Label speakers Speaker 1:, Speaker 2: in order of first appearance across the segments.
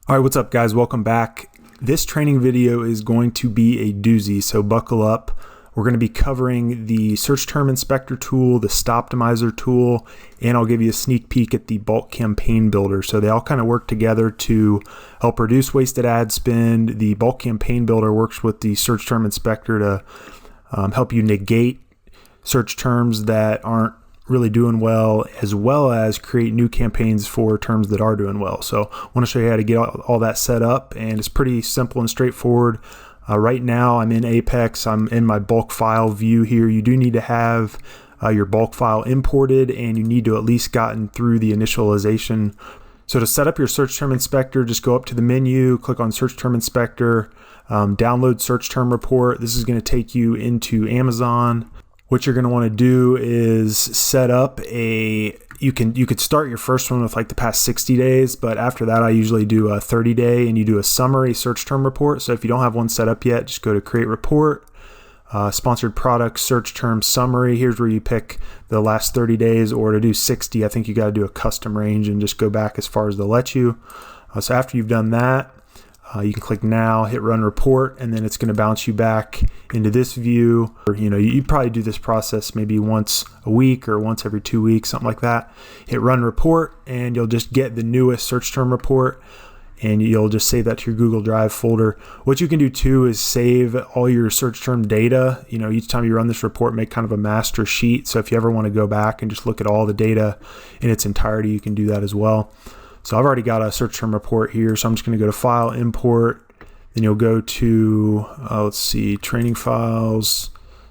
Speaker 1: All right, what's up guys? Welcome back. This training video is going to be a doozy, so buckle up. We're going to be covering the search term inspector tool, the Stoptomizer tool, and I'll give you a sneak peek at the bulk campaign builder. So they all kind of work together to help reduce wasted ad spend. The bulk campaign builder works with the search term inspector to help you negate search terms that aren't really doing well as create new campaigns for terms that are doing well. So I want to show you how to get all that set up, and it's pretty simple and straightforward. Right now I'm in Apex, I'm in my bulk file view here. You do need to have your bulk file imported, and you need to at least gotten through the initialization. So to set up your search term inspector, just go up to the menu, click on search term inspector, download search term report. This is going to take you into Amazon. What you're going to want to do is set up you could start your first one with like the past 60 days, but after that I usually do a 30-day, and you do a summary search term report. So if you don't have one set up yet, just go to create report, sponsored product search term summary. Here's where you pick the last 30 days, or to do 60, I think you got to do a custom range and just go back as far as they'll let you. So after you've done that, you can click now, hit run report, and then it's going to bounce you back into this view. You probably do this process maybe once a week or once every 2 weeks, something like that. Hit run report, and you'll just get the newest search term report, and you'll just save that to your Google Drive folder. What you can do too is save all your search term data. Each time you run this report, make kind of a master sheet. So if you ever want to go back and just look at all the data in its entirety, you can do that as well. So I've already got a search term report here, so I'm just going to go to File, Import. Then you'll go to, let's see, Training Files,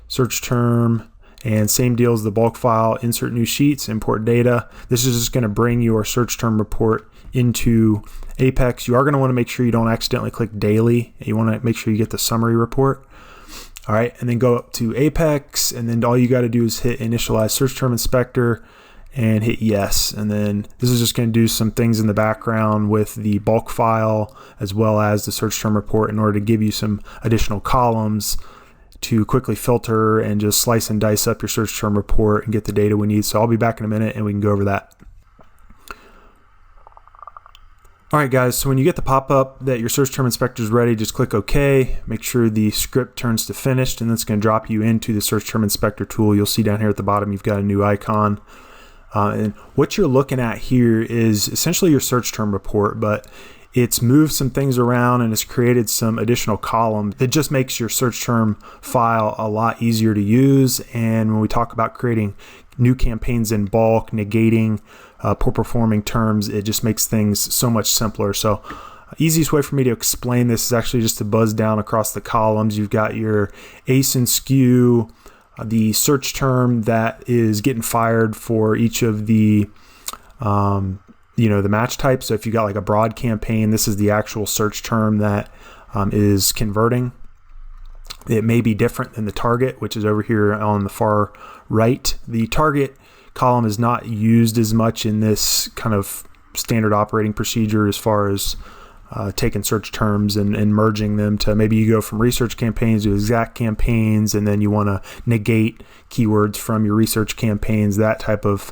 Speaker 1: Search Term, and same deal as the bulk file, Insert New Sheets, Import Data. This is just going to bring your search term report into Apex. You are going to want to make sure you don't accidentally click Daily. You want to make sure you get the summary report. All right, and then go up to Apex, and then all you got to do is hit Initialize Search Term Inspector and hit yes. And then this is just going to do some things in the background with the bulk file as well as the search term report in order to give you some additional columns to quickly filter and just slice and dice up your search term report and get the data we need. So I'll be back in a minute and we can go over that. All right guys, so when you get the pop-up that your search term inspector is ready, just click OK. Make sure the script turns to finished, and that's going to drop you into the search term inspector tool. You'll see down here at the bottom you've got a new icon. And what you're looking at here is essentially your search term report, but it's moved some things around and it's created some additional columns that just makes your search term file a lot easier to use. And when we talk about creating new campaigns in bulk, negating poor performing terms, it just makes things so much simpler. So easiest way for me to explain this is actually just to buzz down across the columns. You've got your ACE and SKU, the search term that is getting fired for each of the the match types. So if you got like a broad campaign, this is the actual search term that is converting. It may be different than the target, which is over here on the far right. The target column is not used as much in this kind of standard operating procedure as far as taking search terms and merging them to, maybe you go from research campaigns to exact campaigns, and then you want to negate keywords from your research campaigns, that type of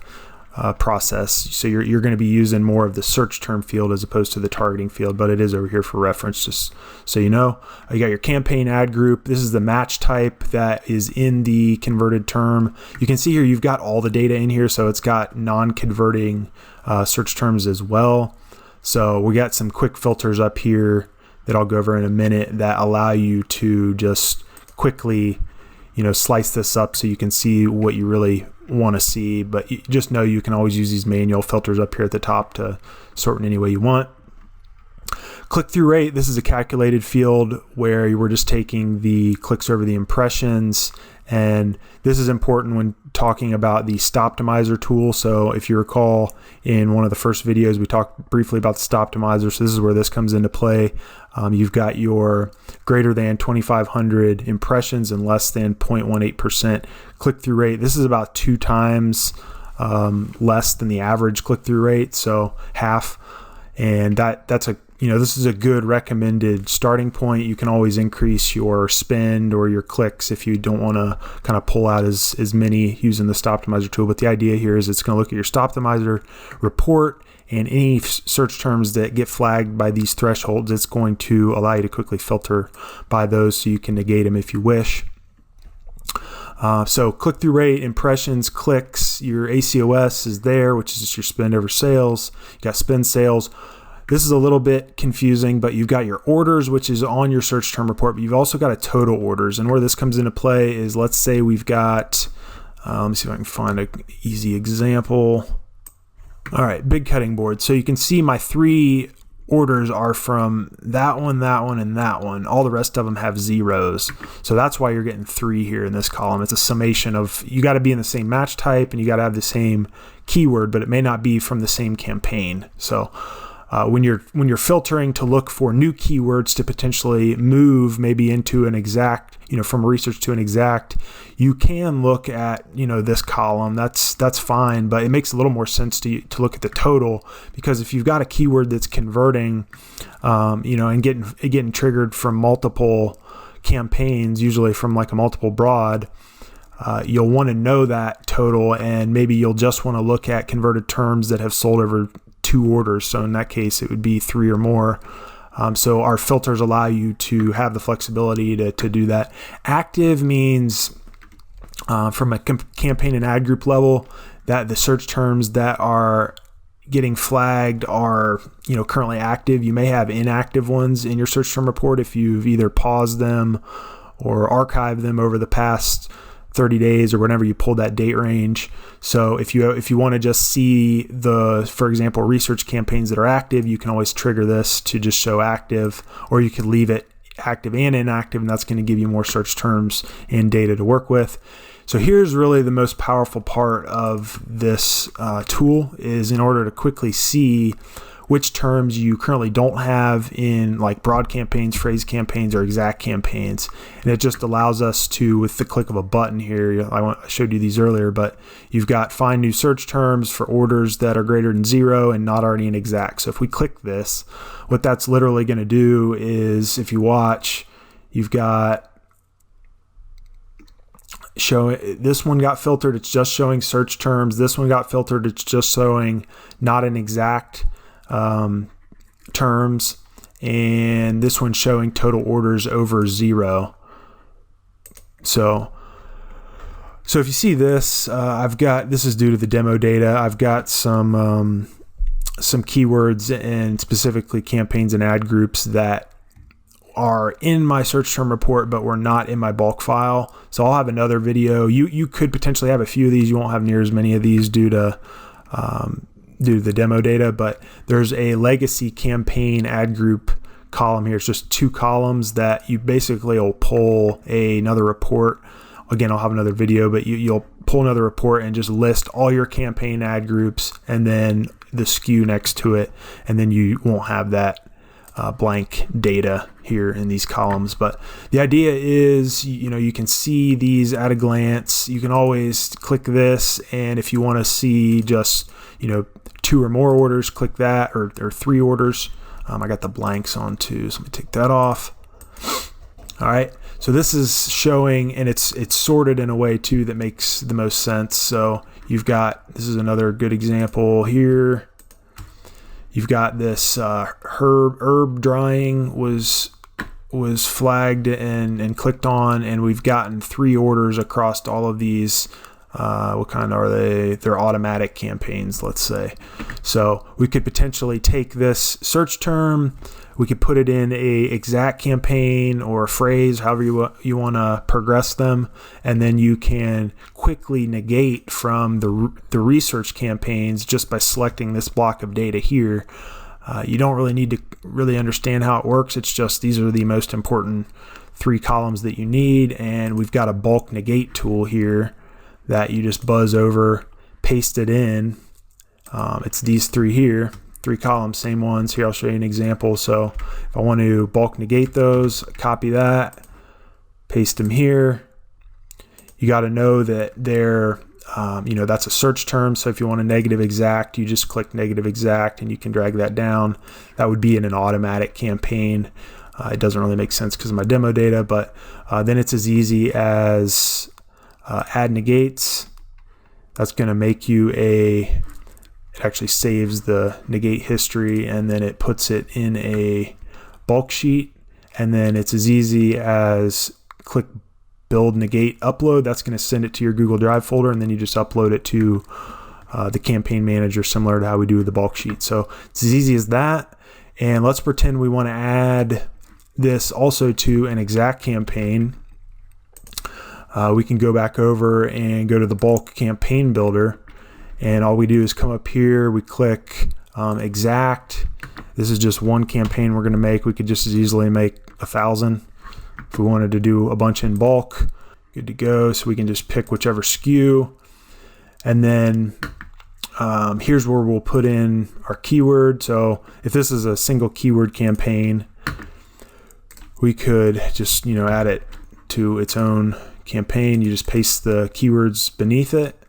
Speaker 1: process. So you're going to be using more of the search term field as opposed to the targeting field, but it is over here for reference, just so you know. You got your campaign ad group. This is the match type that is in the converted term. You can see here you've got all the data in here, so it's got non-converting search terms as well. So we got some quick filters up here that I'll go over in a minute that allow you to just quickly, slice this up so you can see what you really want to see. But just know you can always use these manual filters up here at the top to sort in any way you want. Click-through rate, this is a calculated field where you were just taking the clicks over the impressions, and this is important when talking about the Stoptomizer tool. So if you recall in one of the first videos, we talked briefly about the Stoptomizer. So this is where this comes into play. You've got your greater than 2,500 impressions and less than 0.18% click-through rate. This is about 2 times less than the average click-through rate, so half. And that's a this is a good recommended starting point. You can always increase your spend or your clicks if you don't want to kind of pull out as many using the Stoptomizer tool. But the idea here is it's going to look at your Stoptomizer report and any search terms that get flagged by these thresholds, it's going to allow you to quickly filter by those so you can negate them if you wish. So click-through rate, impressions, clicks, your ACOS is there, which is just your spend over sales. You got spend sales. This is a little bit confusing, but you've got your orders, which is on your search term report, but you've also got a total orders. And where this comes into play is, let's say we've got, let me see if I can find an easy example. All right, big cutting board. So you can see my 3 orders are from that one, and that one. All the rest of them have zeros. So that's why you're getting 3 here in this column. It's a summation of, you got to be in the same match type and you got to have the same keyword, but it may not be from the same campaign. So when you're filtering to look for new keywords to potentially move maybe into an exact, from research to an exact, you can look at, this column. That's fine, but it makes a little more sense to look at the total, because if you've got a keyword that's converting, and getting triggered from multiple campaigns, usually from like a multiple broad, you'll want to know that total, and maybe you'll just want to look at converted terms that have sold over 2 orders. So in that case, it would be 3 or more. So our filters allow you to have the flexibility to do that. Active means from a campaign and ad group level that the search terms that are getting flagged are currently active. You may have inactive ones in your search term report if you've either paused them or archived them over the past 30 days or whenever you pulled that date range. So if you want to just see for example, research campaigns that are active, you can always trigger this to just show active, or you could leave it active and inactive, and that's going to give you more search terms and data to work with. So here's really the most powerful part of this tool, is in order to quickly see which terms you currently don't have in like broad campaigns, phrase campaigns, or exact campaigns. And it just allows us to, with the click of a button here, I showed you these earlier, but you've got find new search terms for orders that are greater than 0 and not already in exact. So if we click this, what that's literally going to do is, if you watch, you've got this one got filtered, it's just showing search terms. This one got filtered, it's just showing not an exact terms, and this one's showing total orders over 0. So if you see this, this is due to the demo data. I've got some keywords and specifically campaigns and ad groups that are in my search term report, but were not in my bulk file. So I'll have another video. You could potentially have a few of these. You won't have near as many of these due to the demo data, but there's a legacy campaign ad group column here. It's just 2 columns that you basically will pull another report. Again, I'll have another video, but you'll pull another report and just list all your campaign ad groups and then the SKU next to it, and then you won't have that blank data here in these columns. But the idea is, you can see these at a glance. You can always click this, and if you want to see just 2 or more orders, click that, or 3 orders. I got the blanks on too, so let me take that off. All right, so this is showing, and it's sorted in a way too that makes the most sense. So this is another good example here. You've got this herb drying was flagged and clicked on, and we've gotten 3 orders across all of these. What kind are they? They're automatic campaigns, let's say. So we could potentially take this search term, we could put it in a exact campaign or a phrase, however you want to progress them, and then you can quickly negate from the research campaigns just by selecting this block of data here. You don't really need to really understand how it works. It's just these are the most important 3 columns that you need, and we've got a bulk negate tool here that you just buzz over, paste it in. It's these 3 here, 3 columns, same ones. Here, I'll show you an example. So if I want to bulk negate those, copy that, paste them here. You got to know that they're, that's a search term. So if you want a negative exact, you just click negative exact and you can drag that down. That would be in an automatic campaign. It doesn't really make sense because of my demo data, but then it's as easy as add negates. That's going to make you it actually saves the negate history, and then it puts it in a bulk sheet. And then it's as easy as click build negate upload. That's going to send it to your Google Drive folder, and then you just upload it to the campaign manager, similar to how we do with the bulk sheet. So it's as easy as that. And let's pretend we want to add this also to an exact campaign. We can go back over and go to the bulk campaign builder, and all we do is come up here, we click exact. This is just one campaign we're going to make. We could just as easily make 1,000 if we wanted to do a bunch in bulk. Good to go. So we can just pick whichever SKU, and then here's where we'll put in our keyword. So if this is a single keyword campaign, we could just add it to its own campaign. You just paste the keywords beneath it,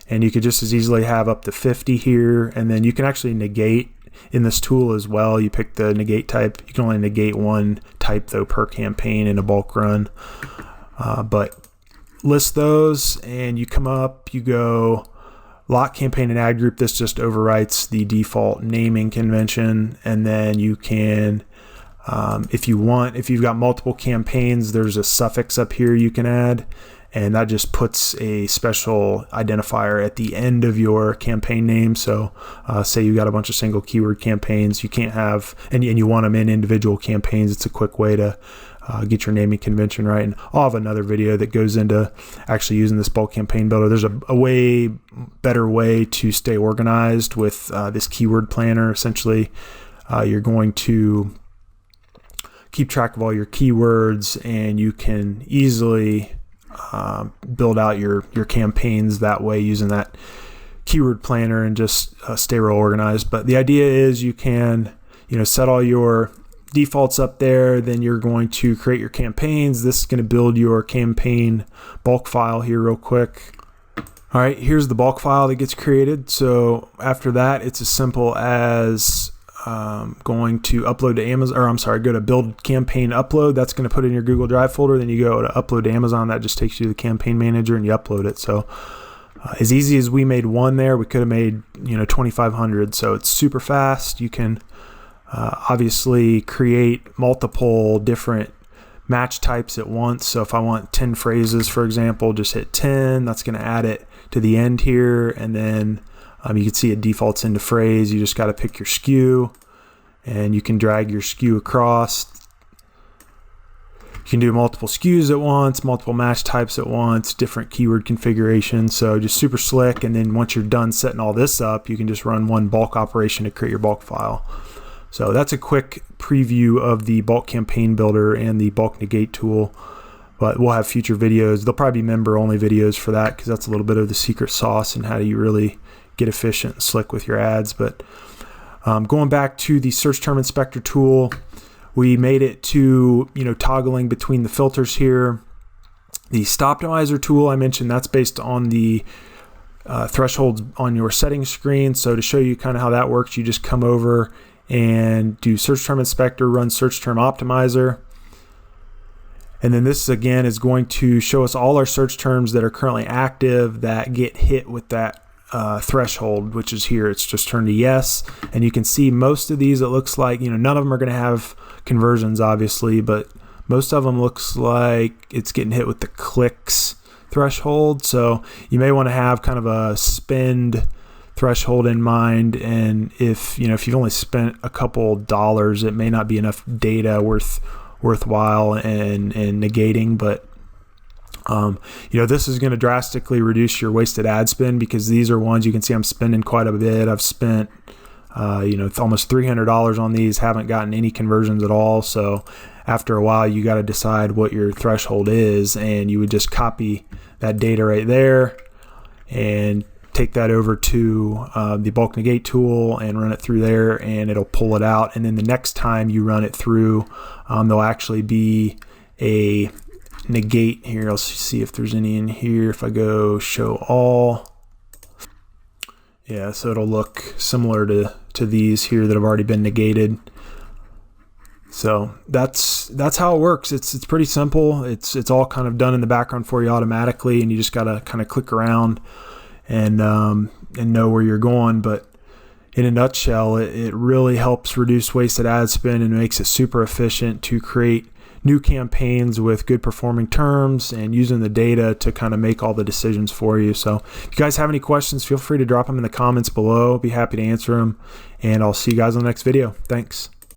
Speaker 1: and you could just as easily have up to 50 here. And then you can actually negate in this tool as well. You pick the negate type. You can only negate one type though per campaign in a bulk run, but list those, and you come up, you go lock campaign and ad group. This just overwrites the default naming convention. And then you can, if you've got multiple campaigns, there's a suffix up here you can add, and that just puts a special identifier at the end of your campaign name. So say you got a bunch of single keyword campaigns, you can't have, and you want them in individual campaigns. It's a quick way to get your naming convention right. And I'll have another video that goes into actually using this bulk campaign builder. There's a way better way to stay organized with this keyword planner. Essentially, you're going to keep track of all your keywords, and you can easily build out your campaigns that way using that keyword planner, and just stay real organized. But the idea is you can set all your defaults up there, then you're going to create your campaigns. This is going to build your campaign bulk file here real quick. All right, here's the bulk file that gets created. So after that, it's as simple as going to upload to Amazon, or I'm sorry, go to build campaign upload. That's going to put it in your Google Drive folder. Then you go to upload to Amazon. That just takes you to the campaign manager, and you upload it. So as easy as we made one there, we could have made 2,500. So it's super fast. You can obviously create multiple different match types at once. So if I want 10 phrases, for example, just hit 10. That's going to add it to the end here, and then you can see it defaults into phrase. You just got to pick your SKU, and you can drag your SKU across. You can do multiple SKUs at once, multiple match types at once, different keyword configurations. So just super slick. And then once you're done setting all this up, you can just run one bulk operation to create your bulk file. So that's a quick preview of the bulk campaign builder and the bulk negate tool. But we'll have future videos. They'll probably be member only videos for that, because that's a little bit of the secret sauce and how do you really get efficient and slick with your ads. But going back to the search term inspector tool, we made it to toggling between the filters here. The Stoptomizer tool I mentioned, that's based on the thresholds on your settings screen. So to show you kind of how that works, you just come over and do search term inspector, run search term optimizer. And then this again is going to show us all our search terms that are currently active that get hit with that threshold, which is here. It's just turned to yes. And you can see most of these, it looks like, none of them are going to have conversions, obviously, but most of them looks like it's getting hit with the clicks threshold. So you may want to have kind of a spend threshold in mind, and if you've only spent a couple dollars, it may not be enough data worthwhile and negating. But this is going to drastically reduce your wasted ad spend, because these are ones you can see I'm spending quite a bit. I've spent almost $300 on these, haven't gotten any conversions at all. So after a while, you got to decide what your threshold is, and you would just copy that data right there and take that over to the bulk negate tool and run it through there, and it'll pull it out. And then the next time you run it through, there'll actually be a negate here. I'll see if there's any in here. If I go show all, yeah, so it'll look similar to these here that have already been negated. So that's how it works. It's pretty simple. It's all kind of done in the background for you automatically, and you just gotta kind of click around and know where you're going. But in a nutshell, it really helps reduce wasted ad spend and makes it super efficient to create new campaigns with good performing terms and using the data to kind of make all the decisions for you. So if you guys have any questions, feel free to drop them in the comments below. I'll be happy to answer them, and I'll see you guys on the next video. Thanks.